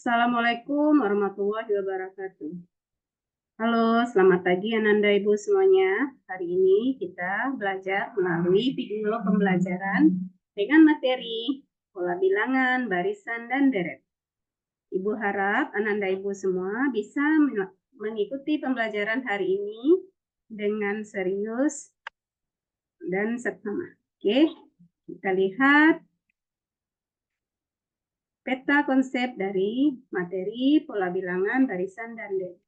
Assalamualaikum warahmatullahi wabarakatuh. Halo, selamat pagi Ananda Ibu semuanya. Hari ini kita belajar melalui video pembelajaran dengan materi pola bilangan, barisan, dan deret. Ibu harap Ananda Ibu semua bisa mengikuti pembelajaran hari ini dengan serius dan seksama. Oke, kita lihat peta konsep dari materi pola bilangan, barisan, dan deret.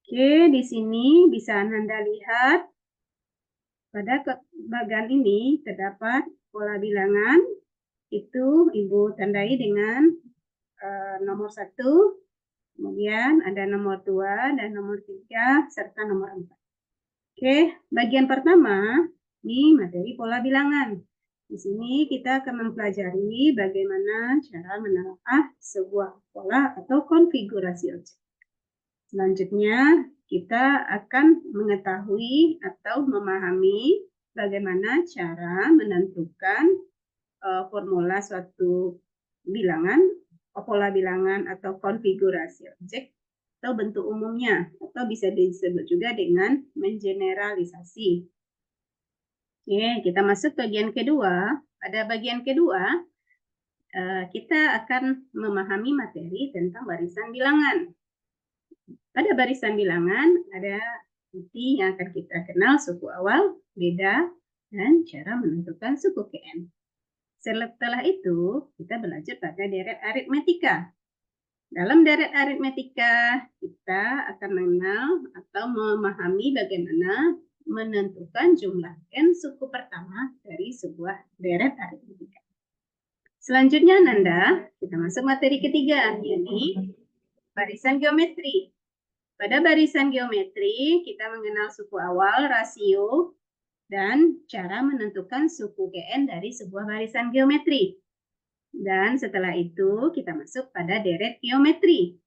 Oke, di sini bisa Anda lihat pada bagian ini terdapat pola bilangan. Itu Ibu tandai dengan nomor 1, kemudian ada nomor 2 dan nomor 3 serta nomor 4. Oke, bagian pertama ini materi pola bilangan. Di sini kita akan mempelajari bagaimana cara menelaah sebuah pola atau konfigurasi objek. Selanjutnya, kita akan mengetahui atau memahami bagaimana cara menentukan formula suatu bilangan, pola bilangan atau konfigurasi objek atau bentuk umumnya, atau bisa disebut juga dengan mengeneralisasi. Oke, kita masuk bagian kedua. Pada bagian kedua, kita akan memahami materi tentang barisan bilangan. Pada barisan bilangan ada inti yang akan kita kenal, suku awal, beda, dan cara menentukan suku KN. Setelah itu, kita belajar pada deret aritmetika. Dalam deret aritmetika, kita akan mengenal atau memahami bagaimana menentukan jumlah N suku pertama dari sebuah deret aritmetika. Selanjutnya, Nanda, kita masuk materi ketiga, yaitu barisan geometri. Pada barisan geometri, kita mengenal suku awal, rasio, dan cara menentukan suku GN dari sebuah barisan geometri. Dan setelah itu kita masuk pada deret geometri.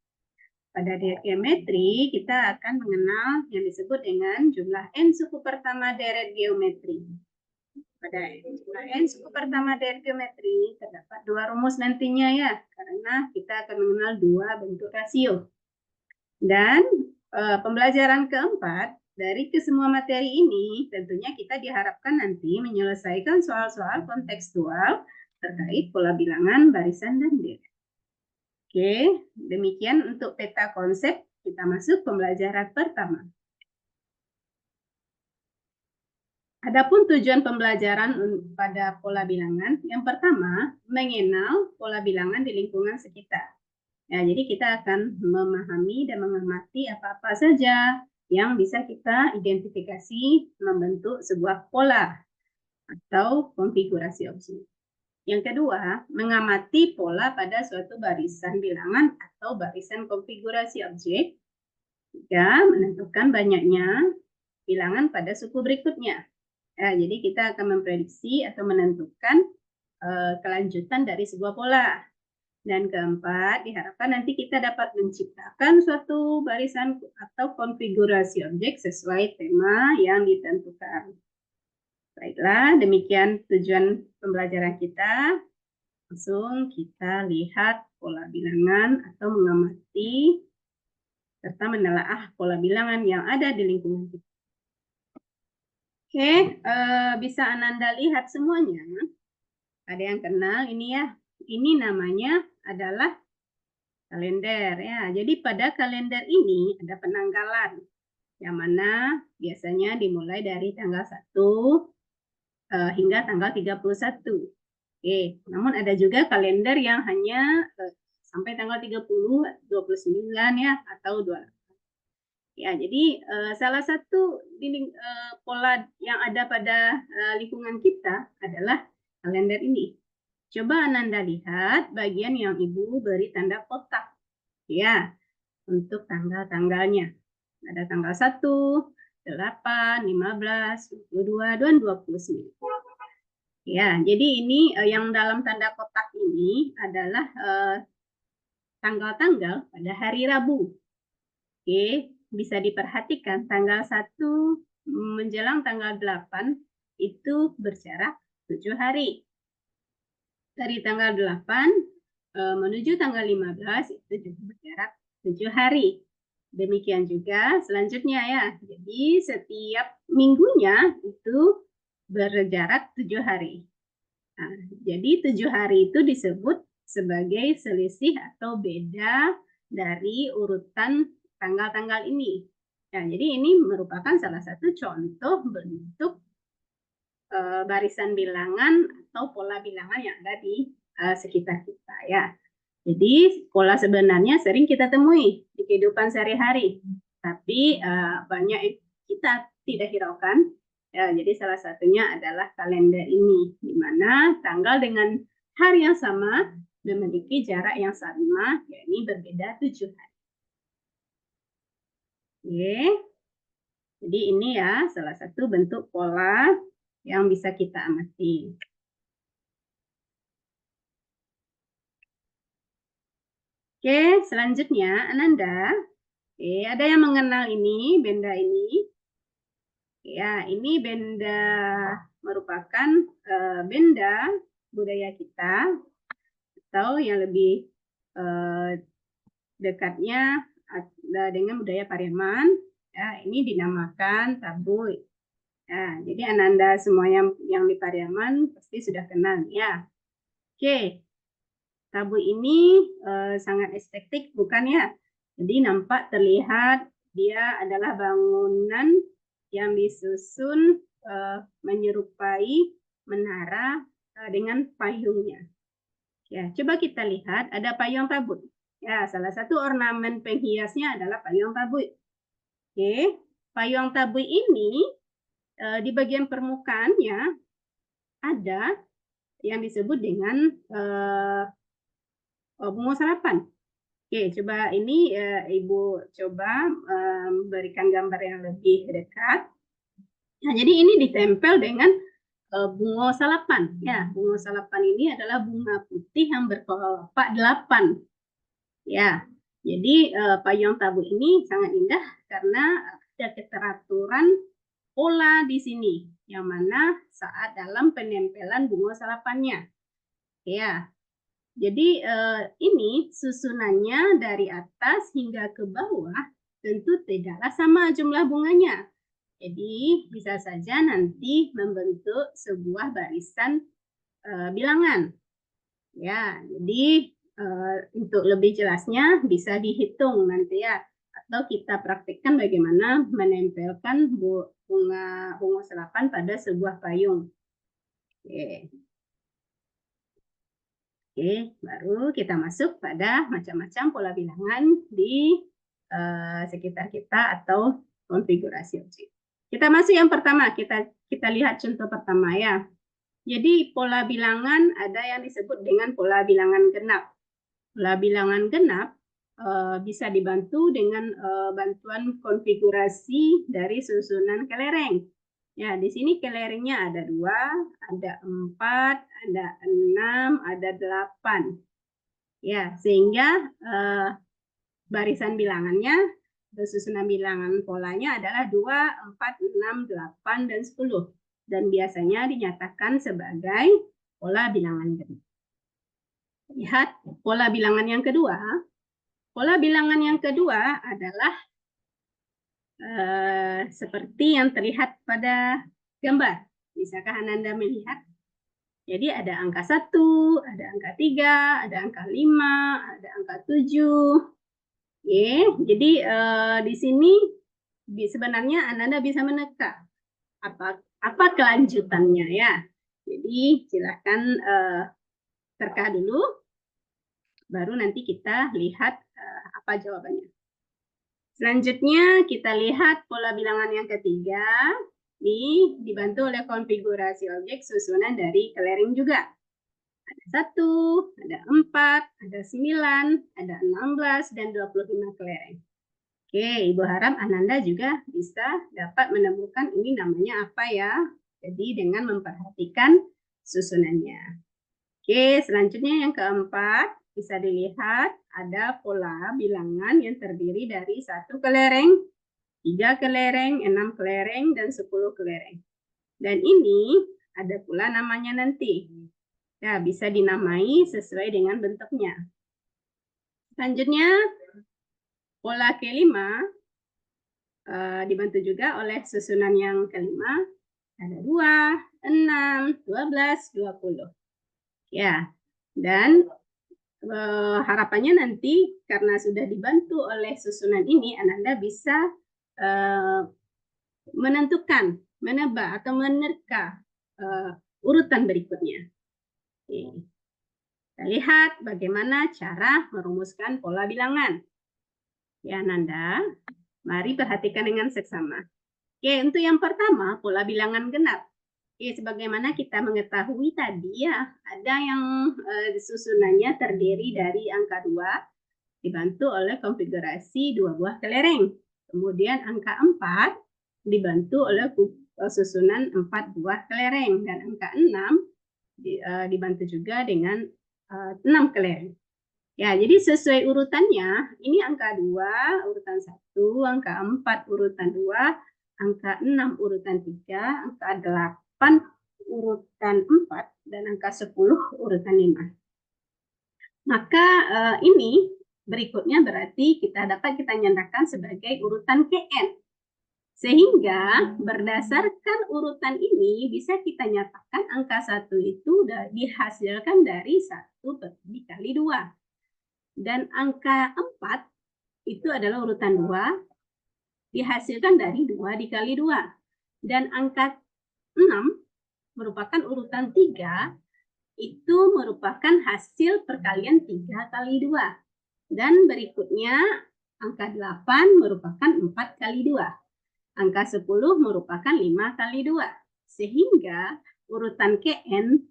Pada deret geometri kita akan mengenal yang disebut dengan jumlah N suku pertama deret geometri. Pada jumlah N suku pertama deret geometri terdapat dua rumus nantinya ya, karena kita akan mengenal dua bentuk rasio. Dan pembelajaran keempat dari kesemua materi ini tentunya kita diharapkan nanti menyelesaikan soal-soal kontekstual terkait pola bilangan, barisan, dan deret. Oke, demikian untuk peta konsep. Kita masuk pembelajaran pertama. Adapun tujuan pembelajaran pada pola bilangan, yang pertama, mengenal pola bilangan di lingkungan sekitar. Ya, jadi kita akan memahami dan mengamati apa-apa saja yang bisa kita identifikasi membentuk sebuah pola atau konfigurasi objek. Yang kedua, mengamati pola pada suatu barisan bilangan atau barisan konfigurasi objek. Tiga, menentukan banyaknya bilangan pada suku berikutnya. Ya, jadi kita akan memprediksi atau menentukan kelanjutan dari sebuah pola. Dan keempat, diharapkan nanti kita dapat menciptakan suatu barisan atau konfigurasi objek sesuai tema yang ditentukan. Baiklah, demikian tujuan pembelajaran kita. Langsung kita lihat pola bilangan atau mengamati serta menelaah pola bilangan yang ada di lingkungan kita. Oke, bisa Ananda lihat semuanya. Ada yang kenal ini ya. Ini namanya adalah kalender ya. Jadi pada kalender ini ada penanggalan yang mana biasanya dimulai dari tanggal 1 hingga tanggal 31. Oke, namun ada juga kalender yang hanya sampai tanggal 30, 29 ya atau 28. Ya, jadi salah satu pola yang ada pada lingkungan kita adalah kalender ini. Coba Ananda lihat bagian yang Ibu beri tanda kotak. Ya, untuk tanggal-tanggalnya. Ada tanggal 1, 8, 15, 22, dan 29. Ya, jadi ini yang dalam tanda kotak ini adalah tanggal-tanggal pada hari Rabu. Oke, bisa diperhatikan tanggal 1 menjelang tanggal 8 itu berjarak 7 hari. Dari tanggal 8 menuju tanggal 15 itu juga berjarak 7 hari. Demikian juga selanjutnya ya. Jadi setiap minggunya itu berjarak 7 hari. Nah, jadi 7 hari itu disebut sebagai selisih atau beda dari urutan tanggal-tanggal ini. Nah, jadi ini merupakan salah satu contoh bentuk barisan bilangan atau pola bilangan yang ada di sekitar kita ya. Jadi pola sebenarnya sering kita temui di kehidupan sehari-hari, tapi banyak yang kita tidak hiraukan. Ya, jadi salah satunya adalah kalender ini, di mana tanggal dengan hari yang sama memiliki jarak yang sama, yakni berbeda 7 hari. Oke, jadi ini ya salah satu bentuk pola yang bisa kita amati. Oke, selanjutnya Ananda. Oke, ada yang mengenal ini, benda ini? Ya, ini benda merupakan benda budaya kita atau yang lebih dekatnya dengan budaya Pariaman. Ya, ini dinamakan tabui. Ya, jadi Ananda semua yang di Pariaman pasti sudah kenal ya. Oke, tabui ini sangat estetik bukan ya? Jadi nampak terlihat dia adalah bangunan yang disusun menyerupai menara dengan payungnya. Ya, coba kita lihat ada payung tabut. Ya, salah satu ornamen penghiasnya adalah payung tabut. Oke, payung tabut ini di bagian permukaannya ada yang disebut dengan bunga sarapan. Oke, coba ini Ibu coba berikan gambar yang lebih dekat. Nah, jadi ini ditempel dengan bunga salapan. Ya, bunga salapan ini adalah bunga putih yang berkelopak 8. Ya, jadi payung tabu ini sangat indah karena ada keteraturan pola di sini, yang mana saat dalam penempelan bunga salapannya. Ya, jadi ini susunannya dari atas hingga ke bawah tentu tidaklah sama jumlah bunganya. Jadi bisa saja nanti membentuk sebuah barisan bilangan. Ya, jadi untuk lebih jelasnya bisa dihitung nanti ya, atau kita praktikkan bagaimana menempelkan bunga serapan pada sebuah payung. Oke. Oke, baru kita masuk pada macam-macam pola bilangan di sekitar kita atau konfigurasi objek. Kita masuk yang pertama, kita lihat contoh pertama ya. Jadi pola bilangan ada yang disebut dengan pola bilangan genap. Pola bilangan genap bisa dibantu dengan bantuan konfigurasi dari susunan kelereng. Ya, di sini kelerengnya ada 2, ada 4, ada 6, ada 8. Ya, sehingga barisan bilangannya, susunan bilangan polanya adalah 2, 4, 6, 8, dan 10. Dan biasanya dinyatakan sebagai pola bilangan genap. Lihat pola bilangan yang kedua. Pola bilangan yang kedua adalah seperti yang terlihat pada gambar. Bisakah Ananda melihat? Jadi ada angka 1, ada angka 3, ada angka 5, ada angka 7. Oke, jadi di sini sebenarnya Ananda bisa meneka apa kelanjutannya ya. Jadi silakan terka dulu, baru nanti kita lihat apa jawabannya. Selanjutnya kita lihat pola bilangan yang ketiga. Ini dibantu oleh konfigurasi objek susunan dari kelereng juga. Ada 1, ada 4, ada 9, ada 16, dan 25 kelereng. Oke, Ibu harap Ananda juga bisa dapat menemukan ini namanya apa ya. Jadi dengan memperhatikan susunannya. Oke, selanjutnya yang keempat. Bisa dilihat ada pola bilangan yang terdiri dari 1 kelereng, 3 kelereng, 6 kelereng, dan 10 kelereng. Dan ini ada pula namanya nanti. Ya, bisa dinamai sesuai dengan bentuknya. Selanjutnya, pola kelima dibantu juga oleh susunan yang kelima. Ada 2, 6, 12, 20. Ya, dan harapannya nanti karena sudah dibantu oleh susunan ini, Ananda bisa menentukan, menebak atau menerka urutan berikutnya. Oke. Kita lihat bagaimana cara merumuskan pola bilangan. Ya, Nanda, mari perhatikan dengan seksama. Oke, untuk yang pertama, pola bilangan genap. Oke, sebagaimana kita mengetahui tadi ya, ada yang susunannya terdiri dari angka 2, dibantu oleh konfigurasi 2 buah kelereng. Kemudian angka 4 dibantu oleh susunan 4 buah kelereng. Dan angka 6 dibantu juga dengan 6 kelereng. Ya, jadi sesuai urutannya, ini angka 2 urutan 1, angka 4 urutan 2, angka 6 urutan 3, angka 8 urutan 4, dan angka 10 urutan 5. Maka ini berikutnya berarti dapat kita nyatakan sebagai urutan KN. Sehingga berdasarkan urutan ini bisa kita nyatakan angka 1 itu dihasilkan dari 1 dikali 2. Dan angka 4 itu adalah urutan 2 dihasilkan dari 2 dikali 2. Dan angka 6 merupakan urutan 3 itu merupakan hasil perkalian 3 kali 2. Dan berikutnya angka 8 merupakan 4 kali 2. Angka 10 merupakan 5 kali 2. Sehingga urutan KN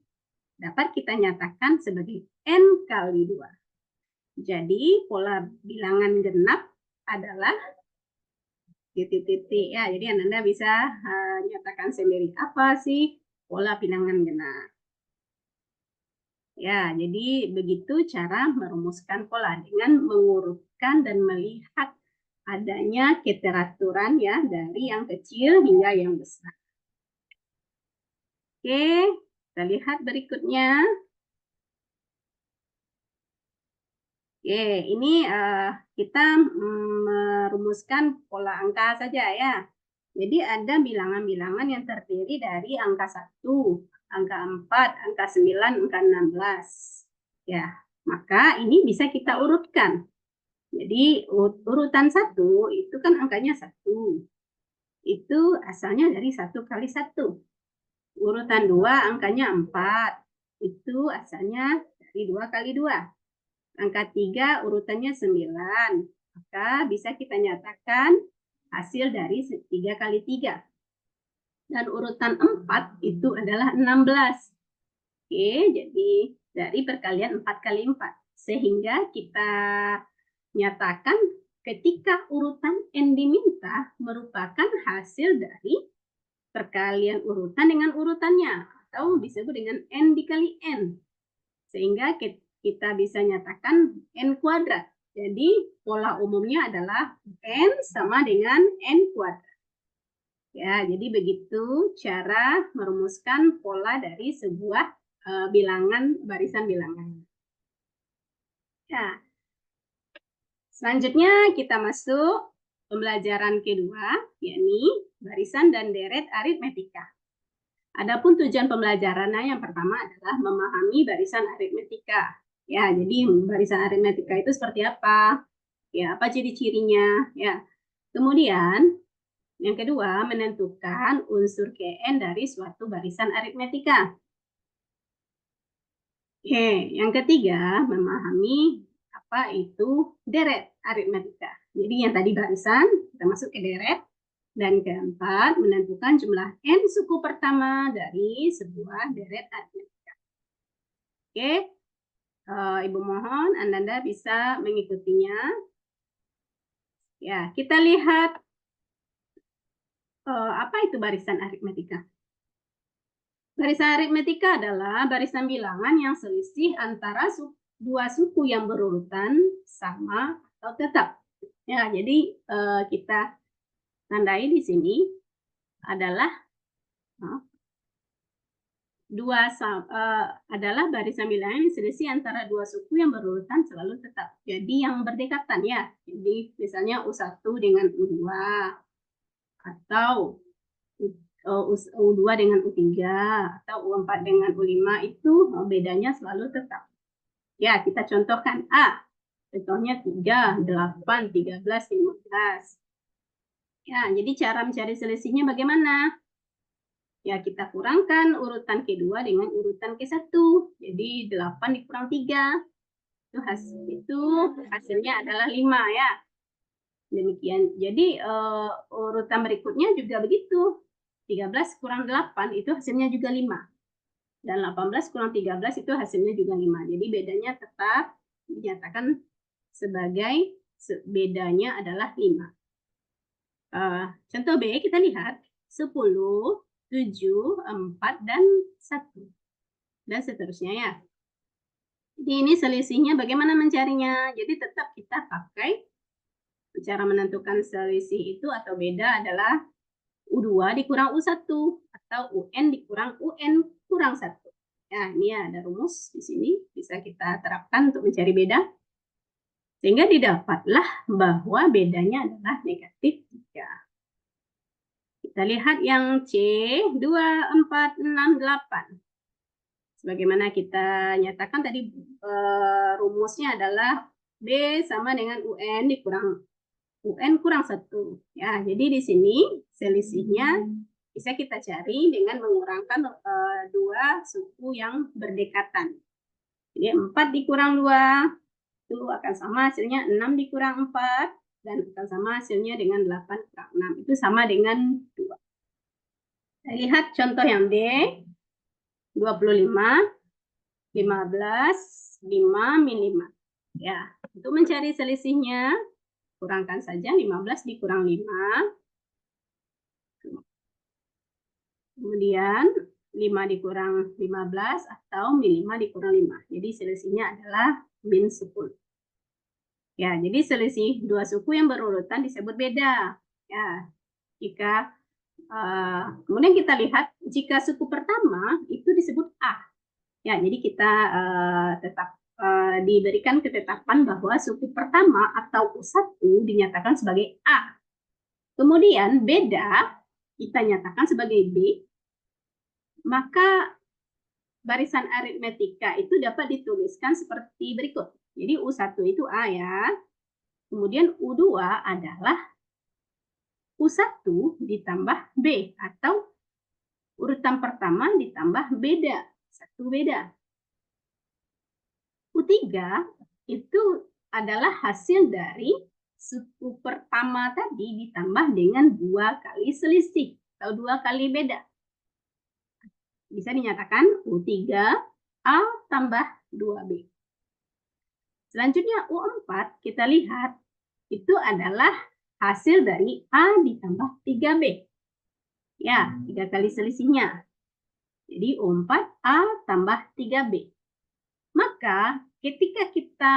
dapat kita nyatakan sebagai N kali 2. Jadi pola bilangan genap adalah titik-titik ya. Jadi Anda bisa nyatakan sendiri apa sih pola bilangan genap. Ya, jadi begitu cara merumuskan pola dengan mengurutkan dan melihat adanya keteraturan ya dari yang kecil hingga yang besar. Oke, kita lihat berikutnya. Oke, ini kita merumuskan pola angka saja ya. Jadi ada bilangan-bilangan yang terdiri dari angka 1, angka 4, angka 9, angka 16. Ya, maka ini bisa kita urutkan. Jadi urutan 1 itu kan angkanya 1. Itu asalnya dari 1 kali 1. Urutan 2 angkanya 4. Itu asalnya dari 2 kali 2. Angka 3 urutannya 9. Maka bisa kita nyatakan hasil dari 3 kali 3. Dan urutan 4 itu adalah 16. Oke, jadi dari perkalian 4 kali 4. Sehingga kita nyatakan ketika urutan N diminta merupakan hasil dari perkalian urutan dengan urutannya. Atau disebut dengan N dikali N. Sehingga kita bisa nyatakan N kuadrat. Jadi pola umumnya adalah N sama dengan N kuadrat. Ya, jadi begitu cara merumuskan pola dari sebuah bilangan, barisan bilangan. Ya. Selanjutnya kita masuk pembelajaran kedua, yakni barisan dan deret aritmetika. Adapun tujuan pembelajarannya yang pertama adalah memahami barisan aritmetika. Ya, jadi barisan aritmetika itu seperti apa? Ya, apa ciri-cirinya? Ya. Kemudian yang kedua, menentukan unsur KN dari suatu barisan aritmetika. Oke, yang ketiga, memahami apa itu deret aritmetika. Jadi yang tadi barisan, kita masuk ke deret. Dan keempat, menentukan jumlah N suku pertama dari sebuah deret aritmetika. Oke, Ibu mohon Anda bisa mengikutinya. Ya, kita lihat apa itu barisan aritmetika. Barisan aritmetika adalah barisan bilangan yang selisih antara dua suku yang berurutan sama atau tetap. Ya, jadi kita tandai di sini adalah adalah barisan bilangan yang selisih antara dua suku yang berurutan selalu tetap. Jadi yang berdekatan ya. Jadi misalnya U1 dengan U2 atau U2 dengan U3 atau U4 dengan U5 itu bedanya selalu tetap. Ya, kita contohkan A. Contohnya 3, 8, 13, 15. Ya, jadi cara mencari selisihnya bagaimana? Ya, kita kurangkan urutan kedua dengan urutan ke-1. Jadi 8 dikurang 3. Itu hasilnya adalah 5 ya. Demikian. Jadi urutan berikutnya juga begitu. 13 kurang 8 itu hasilnya juga 5. Dan 18 kurang 13 itu hasilnya juga 5. Jadi bedanya tetap dinyatakan sebagai bedanya adalah 5. Contoh B kita lihat 10, 7, 4, dan 1. Dan seterusnya ya. Jadi ini selisihnya bagaimana mencarinya. Jadi tetap kita pakai cara menentukan selisih itu atau beda adalah U2 dikurang U1 atau UN dikurang UN kurang 1. Ya, ini ada rumus di sini bisa kita terapkan untuk mencari beda. Sehingga didapatlah bahwa bedanya adalah negatif 3. Kita lihat yang C, 2, 4, 6, 8. Sebagaimana kita nyatakan tadi rumusnya adalah B sama dengan UN dikurang UN kurang 1. Ya, jadi di sini selisihnya bisa kita cari dengan mengurangkan dua suku yang berdekatan. Jadi 4 dikurang 2 itu akan sama hasilnya 6 dikurang 4 dan akan sama hasilnya dengan 8 kurang 6. Itu sama dengan 2. Kita lihat contoh yang D. 25, 15, 5, min 5. Ya, untuk mencari selisihnya, kurangkan saja 15 dikurang 5. Kemudian 5 dikurang 15 atau min 5 dikurang 5. Jadi selisihnya adalah min 10. Ya, jadi selisih dua suku yang berurutan disebut beda. Ya, jika kemudian kita lihat jika suku pertama itu disebut A. Ya, jadi kita tetap diberikan ketetapan bahwa suku pertama atau U1 dinyatakan sebagai A. Kemudian beda kita nyatakan sebagai B. Maka barisan aritmetika itu dapat dituliskan seperti berikut. Jadi U1 itu A ya. Kemudian U2 adalah U1 ditambah B atau urutan pertama ditambah beda. 1 beda. U3 itu adalah hasil dari suku pertama tadi ditambah dengan 2 kali selisih atau 2 kali beda. Bisa dinyatakan U3 A tambah 2B. Selanjutnya U4 kita lihat itu adalah hasil dari A ditambah 3B. Ya, 3 kali selisihnya. Jadi U4 A tambah 3B. Maka ketika kita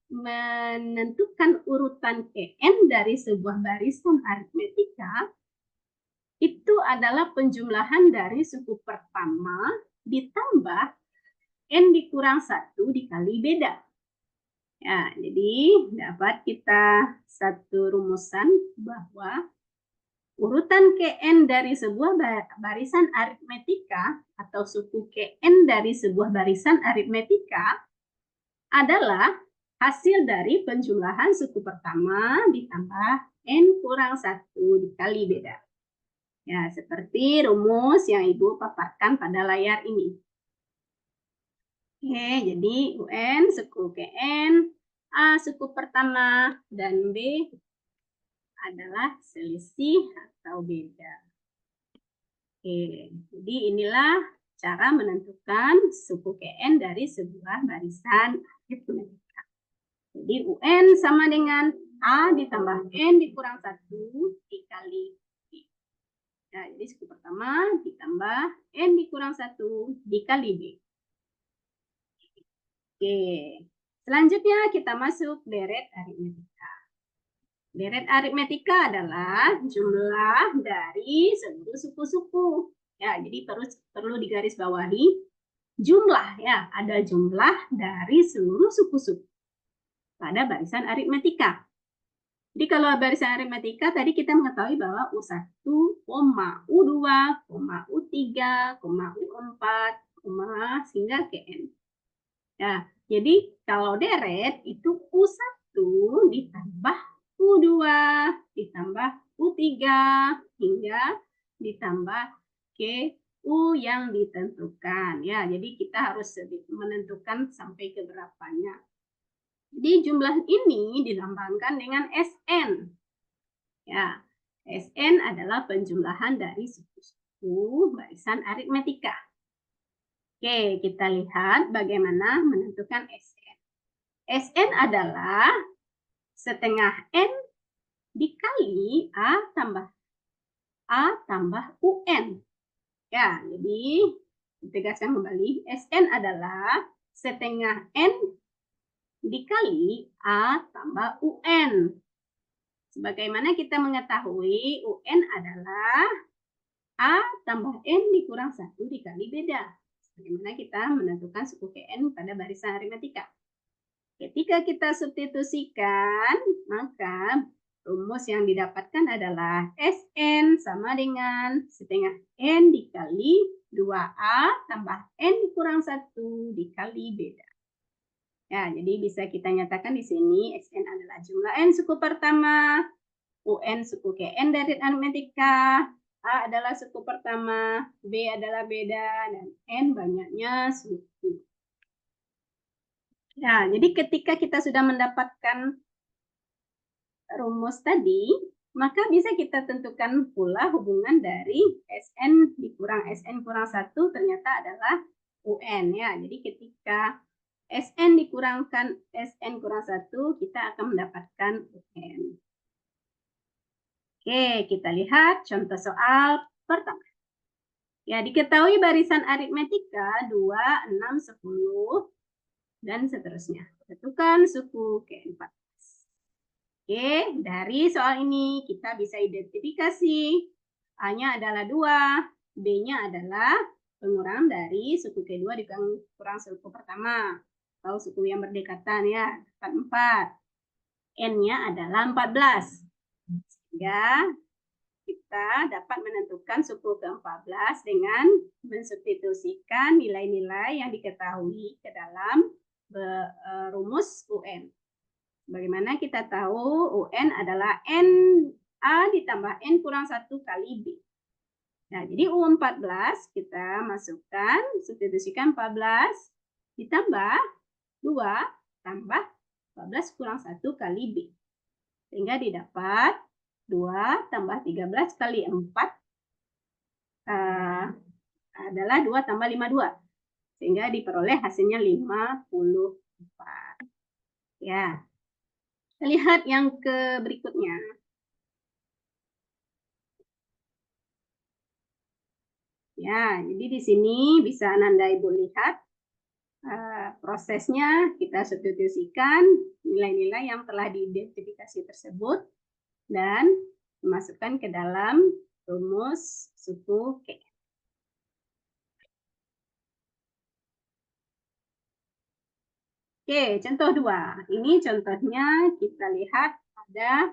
menentukan urutan Kn dari sebuah barisan aritmetika, itu adalah penjumlahan dari suku pertama ditambah N dikurang 1 dikali beda. Ya, jadi dapat kita satu rumusan bahwa urutan Kn dari sebuah barisan aritmetika atau suku Kn dari sebuah barisan aritmetika adalah hasil dari penjumlahan suku pertama ditambah N kurang 1 dikali beda. Ya, seperti rumus yang Ibu paparkan pada layar ini. Oke, jadi UN suku Kn, A suku pertama, dan B adalah selisih atau beda. Oke, jadi inilah cara menentukan suku Kn dari sebuah barisan aritmetika. Jadi UN sama dengan A ditambah N dikurang 1 dikali B. Nah, jadi suku pertama ditambah N dikurang 1 dikali B. Oke, selanjutnya kita masuk deret aritmetika. Deret aritmetika adalah jumlah dari seluruh suku-suku. Ya, jadi perlu digarisbawahi jumlah ya, ada jumlah dari seluruh suku-suku pada barisan aritmetika. Jadi kalau barisan aritmetika tadi kita mengetahui bahwa U1, U2, U3, U4, sehingga ke N. Ya, jadi kalau deret itu U1 ditambah U2 ditambah U3 hingga ditambah ke U yang ditentukan. Ya, jadi kita harus menentukan sampai ke berapanya. Jadi jumlah ini dilambangkan dengan SN. Ya, SN adalah penjumlahan dari suku-suku barisan aritmetika. Oke, kita lihat bagaimana menentukan SN. SN adalah setengah N dikali A tambah UN. Ya, jadi ditegaskan kembali, SN adalah setengah N dikali A tambah UN. Sebagaimana kita mengetahui, UN adalah A tambah N dikurang 1 dikali beda. Bagaimana kita menentukan suku KN pada barisan aritmetika. Ketika kita substitusikan, maka rumus yang didapatkan adalah SN sama dengan setengah N dikali 2A tambah N dikurang 1 dikali beda. Ya, jadi bisa kita nyatakan di sini SN adalah jumlah N suku pertama, UN suku KN dari aritmetika, A adalah suku pertama, B adalah beda, dan N banyaknya suku. Ya, jadi ketika kita sudah mendapatkan rumus tadi, maka bisa kita tentukan pula hubungan dari SN dikurang SN kurang 1 ternyata adalah UN. Ya, jadi ketika SN dikurangkan SN kurang 1, kita akan mendapatkan UN. Oke, kita lihat contoh soal pertama. Ya, diketahui barisan aritmetika 2, 6, 10, dan seterusnya. Tentukan suku ke-14. Oke, dari soal ini kita bisa identifikasi. A-nya adalah 2, B-nya adalah pengurangan dari suku kedua dikurang suku pertama. Atau suku yang berdekatan ya, 4. N-nya adalah 14. Sehingga kita dapat menentukan suku ke-14 dengan mensubstitusikan nilai-nilai yang diketahui ke dalam rumus UN. Bagaimana kita tahu UN adalah N A ditambah N kurang 1 kali B. Nah, jadi U14 kita masukkan, substitusikan 14 ditambah 2 tambah 14 kurang 1 kali B. Sehingga didapat 2 tambah 13 kali 4 adalah 2 tambah 52. Sehingga diperoleh hasilnya 54. Ya. Lihat yang ke berikutnya. Ya, jadi di sini bisa Anda Ibu lihat prosesnya. Kita substitusikan nilai-nilai yang telah diidentifikasi tersebut dan dimasukkan ke dalam rumus suku K. Oke, contoh 2. Ini contohnya kita lihat ada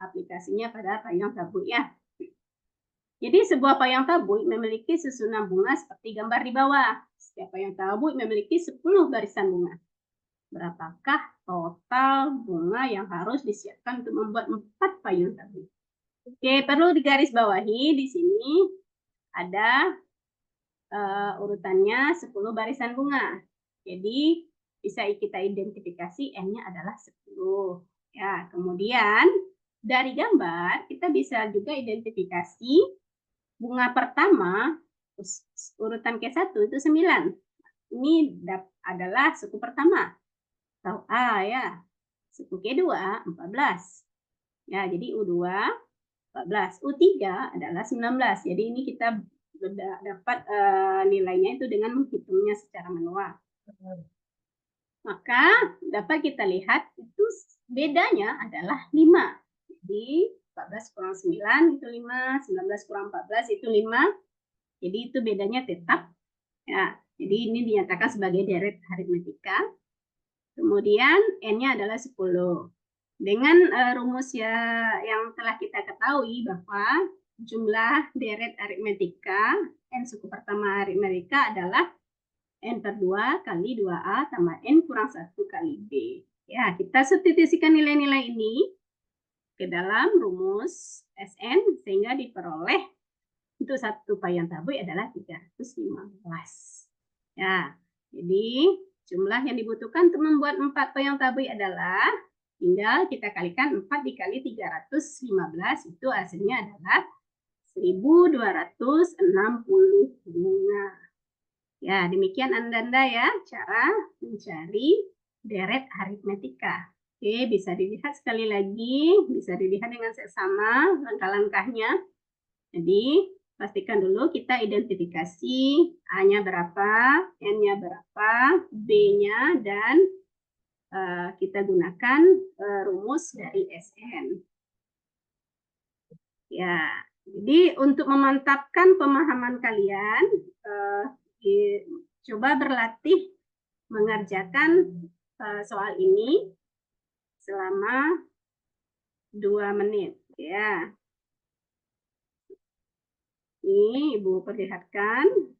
aplikasinya pada payung tabuh ya. Jadi sebuah payung tabuh memiliki susunan bunga seperti gambar di bawah. Setiap payung tabuh memiliki 10 barisan bunga. Berapakah total bunga yang harus disiapkan untuk membuat 4 payung tabuh? Oke, perlu digarisbawahi di sini ada urutannya 10 barisan bunga. Jadi bisa kita identifikasi N-nya adalah 10. Ya, kemudian dari gambar kita bisa juga identifikasi bunga pertama urutan ke-1 itu 9. Ini adalah suku pertama atau A ya. Suku kedua 14. Ya, jadi U2 14. U3 adalah 19. Jadi ini kita dapat nilainya itu dengan menghitungnya secara manual. Maka dapat kita lihat itu bedanya adalah 5. Jadi 14 kurang 9 itu 5, 19 kurang 14 itu 5. Jadi itu bedanya tetap. Ya, jadi ini dinyatakan sebagai deret aritmetika. Kemudian N-nya adalah 10. Dengan rumus yang telah kita ketahui bahwa jumlah deret aritmetika N suku pertama aritmetika adalah N per 2 kali 2A tambah N kurang 1 kali B. Ya, kita substitusikan nilai-nilai ini ke dalam rumus Sn sehingga diperoleh untuk satu payang tabui adalah 315. Ya, jadi jumlah yang dibutuhkan untuk membuat 4 payang tabui adalah tinggal kita kalikan 4 dikali 315, itu hasilnya adalah 1265. Ya, demikian Anda ya cara mencari deret aritmetika. Oke, bisa dilihat sekali lagi, bisa dilihat dengan seksama langkah-langkahnya. Jadi, pastikan dulu kita identifikasi A-nya berapa, N-nya berapa, B-nya, dan kita gunakan rumus dari Sn. Ya, jadi untuk memantapkan pemahaman kalian, coba berlatih mengerjakan soal ini selama 2 menit. Ya, ini Ibu perlihatkan.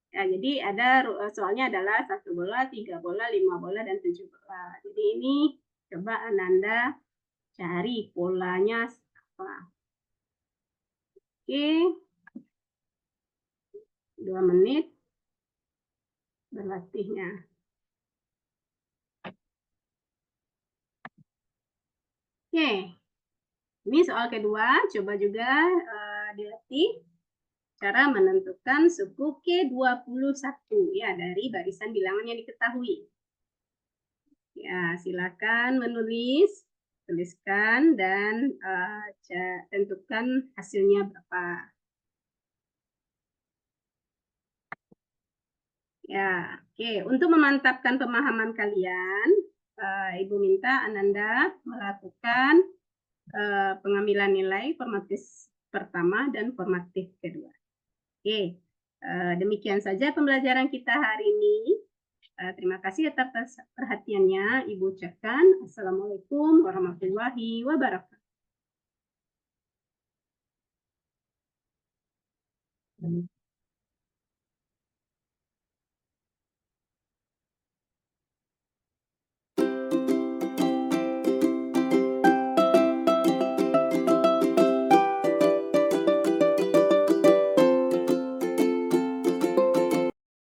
Ya, jadi ada soalnya adalah 1 bola, 3 bola, 5 bola, dan 7 bola. Jadi ini coba Ananda cari polanya apa. Oke, 2 menit berlatihnya. Oke, ini soal kedua, coba juga dilatih cara menentukan suku K21 ya dari barisan bilangan yang diketahui. Ya, silakan menulis, tuliskan, dan tentukan hasilnya berapa. Ya, oke. Untuk memantapkan pemahaman kalian, Ibu minta Ananda melakukan pengambilan nilai formatif pertama dan formatif kedua. Oke, demikian saja pembelajaran kita hari ini. Terima kasih atas perhatiannya. Ibu ucapkan Assalamualaikum warahmatullahi wabarakatuh.